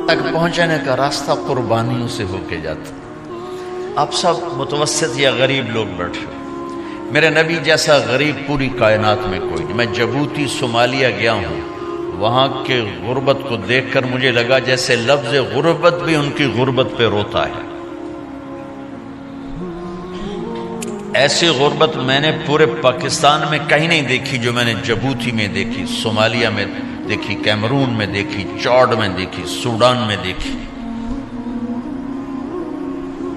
تک پہنچنے کا راستہ قربانیوں سے ہو کے جاتا. آپ سب متوسط یا غریب لوگ بیٹھے ہو. میرے نبی جیسا غریب پوری کائنات میں کوئی نہیں. میں جبوتی صومالیہ گیا ہوں، وہاں کے غربت کو دیکھ کر مجھے لگا جیسے لفظ غربت بھی ان کی غربت پہ روتا ہے. ایسی غربت میں نے پورے پاکستان میں کہیں نہیں دیکھی جو میں نے جبوتی میں دیکھی، صومالیہ میں دیکھی، کیمرون میں دیکھی، چاڈ میں دیکھی، سوڈان میں دیکھی.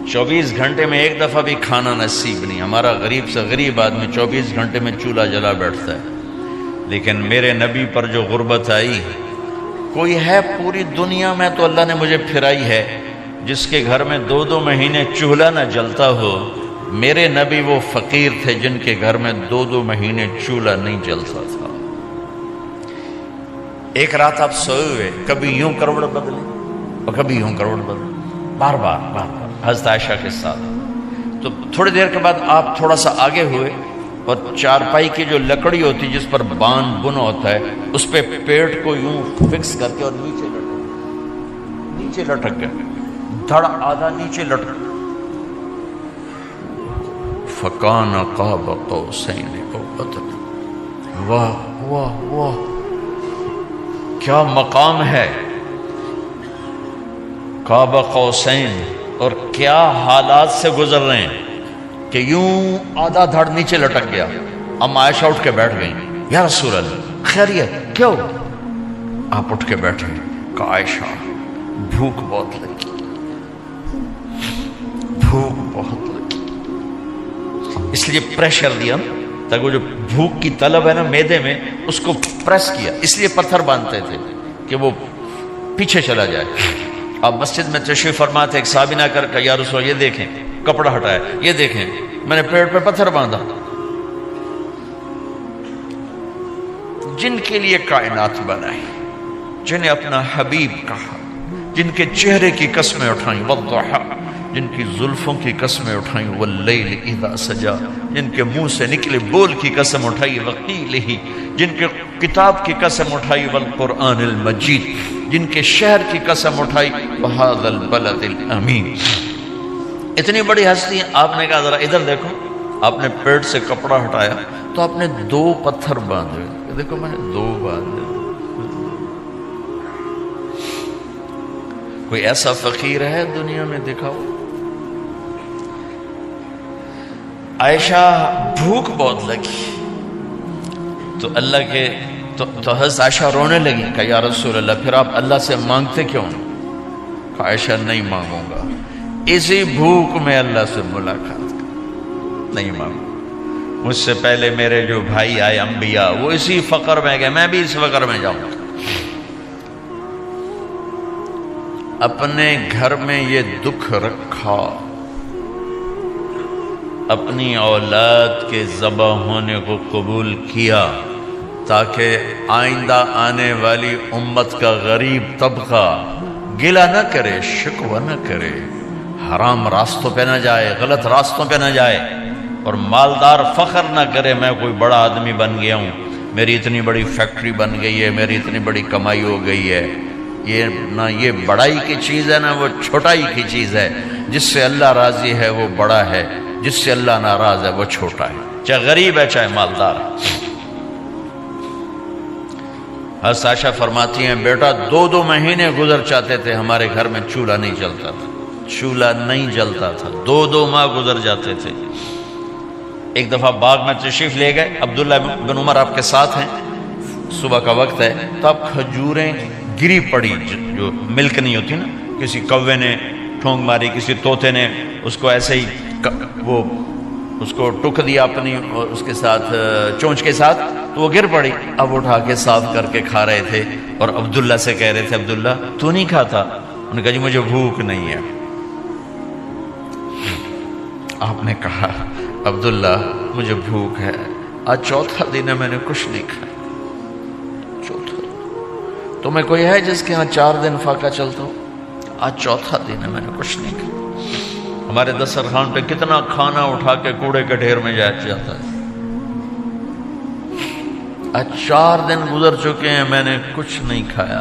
24 گھنٹے میں ایک دفعہ بھی کھانا نصیب نہیں. ہمارا غریب سے غریب آدمی 24 گھنٹے میں چولہا جلا بیٹھتا ہے. لیکن میرے نبی پر جو غربت آئی، کوئی ہے پوری دنیا میں تو اللہ نے مجھے پھرائی ہے جس کے گھر میں 2 مہینے چولہا نہ جلتا ہو. میرے نبی وہ فقیر تھے جن کے گھر میں 2 مہینے چولہا نہیں جلتا تھا. ایک رات آپ سوئے ہوئے، کبھی یوں کروڑ بدلے اور کبھی یوں کروڑ بدلے، بار بار حضرت عائشہ کے ساتھ. تو تھوڑی دیر کے بعد آپ تھوڑا سا آگے ہوئے اور چارپائی کی جو لکڑی ہوتی جس پر بان بنا ہوتا ہے اس پہ پیٹ کو یوں فکس کر کے اور نیچے لٹک گئے، دھڑ آدھا نیچے لٹک. فکان قاب قوسین او ادنی. واہ واہ واہ، کیا مقام ہے قاب قوسین، اور کیا حالات سے گزر رہے ہیں کہ یوں آدھا دھڑ نیچے لٹک گیا. ام عائشہ اٹھ کے بیٹھ گئی، یا رسول اللہ خیریت کیوں؟ آپ اٹھ کے بیٹھے کہ عائشہ بھوک بہت لگی، بھوک بہت لگی. اس لیے پریشر دیا تاکہ وہ جو بھوک کی طلب ہے نا میدے میں اس کو پریس کیا. اس لیے پتھر باندھتے تھے کہ وہ پیچھے چلا جائے. آپ مسجد میں تشریف فرما تھے، ایک صحابی نہ کر کے یا رسول اللہ یہ دیکھیں کپڑا ہٹایا، یہ دیکھیں میں نے پیڑ پہ پتھر باندھا. جن کے لیے کائنات بنائی، جنہیں اپنا حبیب کہا، جن کے چہرے کی قسمیں اٹھائیں، والضحی، جن کی زلفوں کی قسمیں اٹھائیں، واللیل اذا سجا، جن کے منہ سے نکلے بول کی قسم اٹھائی، وقیلہ، جن کے کتاب کی قسم اٹھائی، والقرآن المجید، جن کے شہر کی قسم اٹھائی، وہذا البلد الامین. اتنی بڑی ہستی. آپ نے کہا ذرا ادھر دیکھو. آپ نے پیٹ سے کپڑا ہٹایا تو آپ نے 2 پتھر باندھے. دیکھو میں نے 2 باندھے. کوئی ایسا فقیر ہے دنیا میں؟ دکھاؤ. عائشہ بھوک بہت لگی تو اللہ کے تو حضرت عائشہ رونے لگی کہ یا رسول اللہ پھر آپ اللہ سے مانگتے کیوں؟ کہ عائشہ نہیں مانگوں گا، اسی بھوک میں اللہ سے ملاقات نہیں مانگوں. مجھ سے پہلے میرے جو بھائی آئے انبیاء وہ اسی فقر میں گئے، میں بھی اس فقر میں جاؤں گا. اپنے گھر میں یہ دکھ رکھا، اپنی اولاد کے ذبح ہونے کو قبول کیا تاکہ آئندہ آنے والی امت کا غریب طبقہ گلہ نہ کرے، شکوہ نہ کرے، حرام راستوں پہ نہ جائے، غلط راستوں پہ نہ جائے، اور مالدار فخر نہ کرے میں کوئی بڑا آدمی بن گیا ہوں، میری اتنی بڑی فیکٹری بن گئی ہے، میری اتنی بڑی کمائی ہو گئی ہے. یہ نہ یہ بڑائی کی چیز ہے نہ وہ چھوٹائی کی چیز ہے. جس سے اللہ راضی ہے وہ بڑا ہے، جس سے اللہ ناراض ہے وہ چھوٹا ہے، چاہے غریب ہے چاہے مالدار ہے. حضرت عائشہ فرماتی ہیں بیٹا 2 مہینے گزر جاتے تھے ہمارے گھر میں چولہا نہیں جلتا تھا، چولہا نہیں جلتا تھا، 2 ماہ گزر جاتے تھے. ایک دفعہ باغ میں تشریف لے گئے، عبداللہ بن عمر آپ کے ساتھ ہیں، صبح کا وقت ہے تو اب کھجوریں گری پڑی جو ملک نہیں ہوتی نا، کسی کوے نے ٹھونک ماری، کسی طوطے نے اس کو ایسے ہی وہ اس کو ٹک دیا اپنی اس کے ساتھ چونچ کے ساتھ تو وہ گر پڑی. اب اٹھا کے صاف کر کے کھا رہے تھے اور عبداللہ سے کہہ رہے تھے عبداللہ تو نہیں کھاتا؟ انہوں نے کہا جی مجھے بھوک نہیں ہے. آپ نے کہا عبداللہ مجھے بھوک ہے، آج 4تھا دن ہے میں نے کچھ نہیں کھایا. 4تھا تمہیں کوئی ہے جس کے ہاں 4 دن فاقہ چلتا ہو؟ آج 4تھا دن ہے میں نے کچھ نہیں کھایا. ہمارے دسترخوان پہ کتنا کھانا اٹھا کے کوڑے کے ڈھیر میں جاتا ہے. آج 4 دن گزر چکے ہیں میں نے کچھ نہیں کھایا.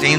3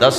10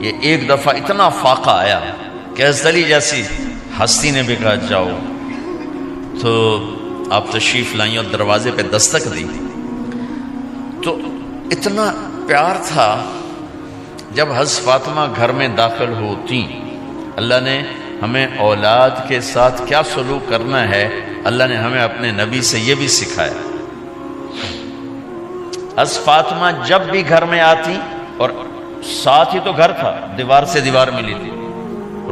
یہ ایک دفعہ اتنا فاقہ آیا کہ حضرت علی جیسی ہستی نے بھی کہا جاؤ، تو آپ تشریف لائیں اور دروازے پہ دستک دی تو اتنا پیار تھا. جب حضرت فاطمہ گھر میں داخل ہوتی، اللہ نے ہمیں اولاد کے ساتھ کیا سلوک کرنا ہے اللہ نے ہمیں اپنے نبی سے یہ بھی سکھایا. حضرت فاطمہ جب بھی گھر میں آتی، اور ساتھ ہی تو گھر تھا، دیوار سے دیوار ملی تھی،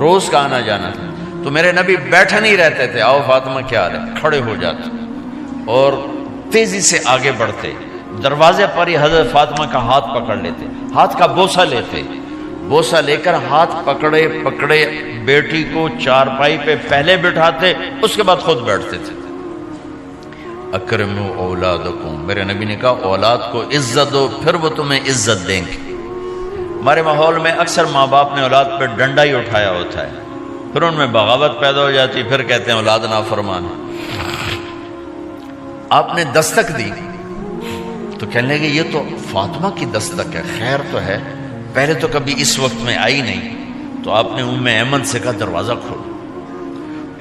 روز کا آنا جانا تھا، تو میرے نبی بیٹھے نہیں رہتے تھے، آؤ فاطمہ کیا حال ہے، کھڑے ہو جاتے اور تیزی سے آگے بڑھتے. دروازے پر ہی حضرت فاطمہ کا ہاتھ پکڑ لیتے، ہاتھ کا بوسہ لیتے، بوسہ لے کر ہاتھ پکڑے پکڑے بیٹی کو چارپائی پہ پہلے بٹھاتے، اس کے بعد خود بیٹھتے تھے. اکرموا اولادکم، میرے نبی نے کہا اولاد کو عزت دو، پھر وہ تمہیں عزت دیں گے. ہمارے ماحول میں اکثر ماں باپ نے اولاد پہ ڈنڈا ہی اٹھایا ہوتا ہے، پھر ان میں بغاوت پیدا ہو جاتی، پھر کہتے ہیں اولاد نافرمان. آپ نے دستک دی تو کہنے لگے یہ تو فاطمہ کی دستک ہے، خیر تو ہے، پہلے تو کبھی اس وقت میں آئی نہیں. تو آپ نے ام ایمن سے کہا دروازہ کھولو.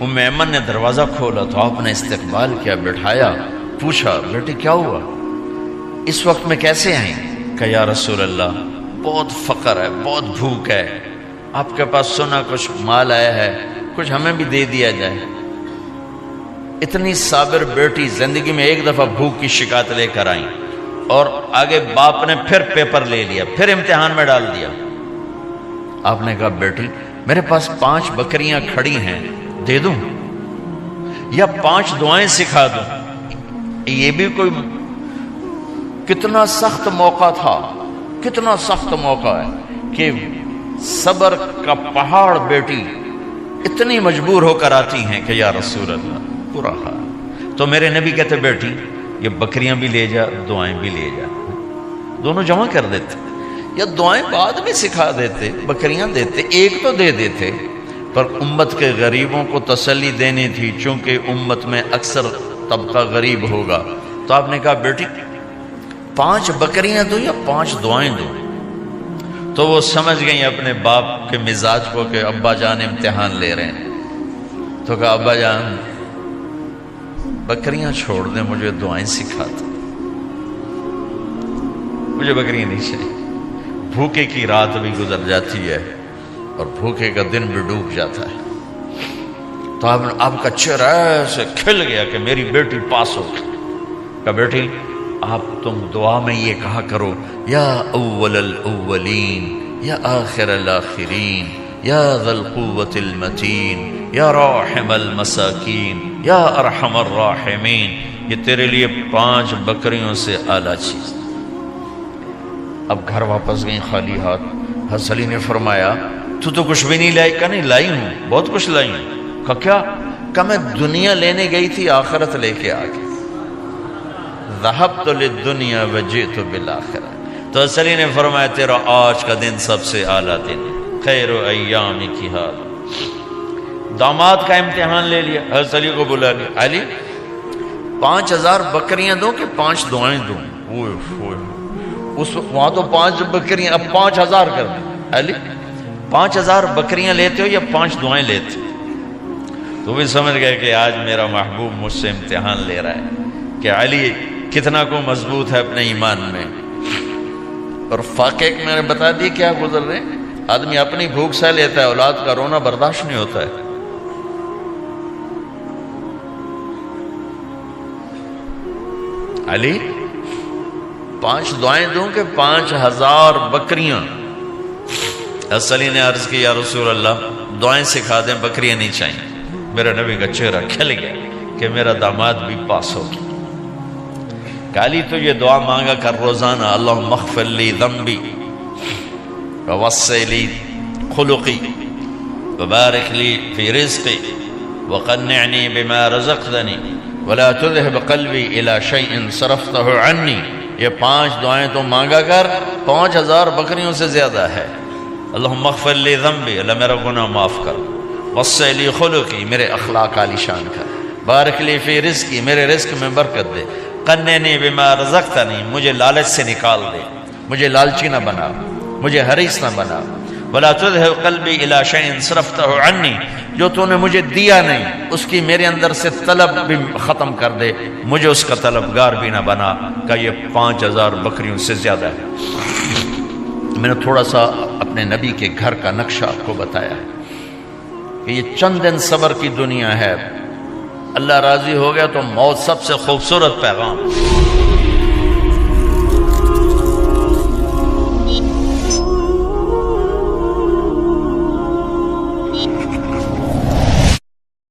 ام ایمن نے دروازہ کھولا تو آپ نے استقبال کیا، بٹھایا، پوچھا بیٹی کیا ہوا، اس وقت میں کیسے آئیں؟ کہ یا رسول اللہ بہت فقر ہے، بہت بھوک ہے، آپ کے پاس سنا کچھ مال آیا ہے، کچھ ہمیں بھی دے دیا جائے. اتنی صابر بیٹی زندگی میں ایک دفعہ بھوک کی شکایت لے کر آئیں، اور آگے باپ نے پھر پیپر لے لیا، پھر امتحان میں ڈال دیا. آپ نے کہا بیٹی میرے پاس 5 بکریاں کھڑی ہیں، دے دوں یا 5 دعائیں سکھا دوں؟ یہ بھی کوئی کتنا سخت موقع تھا، کتنا سخت موقع ہے کہ صبر کا پہاڑ بیٹی اتنی مجبور ہو کر آتی ہیں کہ یا رسول اللہ برا حال. تو میرے نبی کہتے بیٹی یہ بکریاں بھی لے جا، دعائیں بھی لے جا، دونوں جمع کر دیتے، یا دعائیں بعد میں سکھا دیتے، بکریاں دیتے، ایک تو دے دیتے. پر امت کے غریبوں کو تسلی دینی تھی، چونکہ امت میں اکثر طبقہ غریب ہوگا. تو آپ نے کہا بیٹی 5 بکریاں دوں یا 5 دعائیں دوں؟ تو وہ سمجھ گئیں اپنے باپ کے مزاج کو کہ ابا جان امتحان لے رہے ہیں. تو کہا ابا جان بکریاں چھوڑ دیں، مجھے دعائیں سکھا دیں، مجھے بکریاں نہیں چاہیے. بھوکے کی رات بھی گزر جاتی ہے اور بھوکے کا دن بھی ڈوب جاتا ہے. تو آپ کا چہرہ ایسے کھل گیا کہ میری بیٹی پاس ہو گئی. کہا بیٹی آپ تم دعا میں یہ کہا کرو یا اول الاولین یا آخر الاخرین یا ذا القوة المتین یا راحم المساکین یا ارحم الراحمین. یہ تیرے لیے 5 بکریوں سے اعلیٰ چیز. اب گھر واپس گئیں خالی ہاتھ. حضرت علی نے فرمایا تو کچھ بھی نہیں لائی؟ کہا نہیں لائی ہوں، بہت کچھ لائی ہوں. کہا کیا؟ کہا میں دنیا لینے گئی تھی، آخرت لے کے آ گئی. ذهبت للدنیا وجئت بالآخرہ. تو حضرت علی نے فرمایا تیرا آج کا دن سب سے اعلیٰ دن، خیر ایام کی حال. داماد کا امتحان لے لیا، حضرت علی کو بلا لیا. علی 5000 بکریاں دوں کہ 5 دعائیں دوں؟ اس وہاں تو 5 بکریاں، اب 5000 کر دیں. علی 5000 بکریاں لیتے ہو یا 5 دعائیں لیتے؟ تو بھی سمجھ گئے کہ آج میرا محبوب مجھ سے امتحان لے رہا ہے کہ علی کتنا کو مضبوط ہے اپنے ایمان میں. اور فاقے میں نے بتا دی کیا گزر رہے. آدمی اپنی بھوک سہ لیتا ہے، اولاد کا رونا برداشت نہیں ہوتا ہے. علی 5 دعائیں دوں کہ 5000 بکریاں؟ حضرت علی نے عرض کی یا رسول اللہ دعائیں سکھا دیں، بکریاں نہیں چاہیے. میرا نبی کا چہرہ کھل گیا کہ میرا داماد بھی پاس ہو گیا. علی تو یہ دعا مانگا کر روزانہ، اللہم اغفر لی ذنبی ووسع لی خلقی وبارک لی فی رزقی وقنعنی بما رزقتنی ولا تذهب قلبی الی شیء صرفتہ عنی. یہ 5 دعائیں تو مانگا کر، 5000 بکریوں سے زیادہ ہے. اللہم اغفر لی ذنبی، اللہ میرا گناہ معاف کر. وسع لی خلقی، میرے اخلاق عالی شان کر. بارک لی فی رزقی، میرے رزق میں برکت دے. قنعنی بما رزقتنی، مجھے لالچ سے نکال دے، مجھے لالچی نہ بنا، مجھے حریص نہ بنا. ولا تذهب قلبی الی شیء صرفتہ عنی، جو تو نے مجھے دیا نہیں اس کی میرے اندر سے طلب بھی ختم کر دے، مجھے اس کا طلبگار بھی نہ بنا، کہ یہ 5000 بکریوں سے زیادہ ہے۔ میں نے تھوڑا سا اپنے نبی کے گھر کا نقشہ آپ کو بتایا کہ یہ چند دن صبر کی دنیا ہے، اللہ راضی ہو گیا تو موت سب سے خوبصورت پیغام۔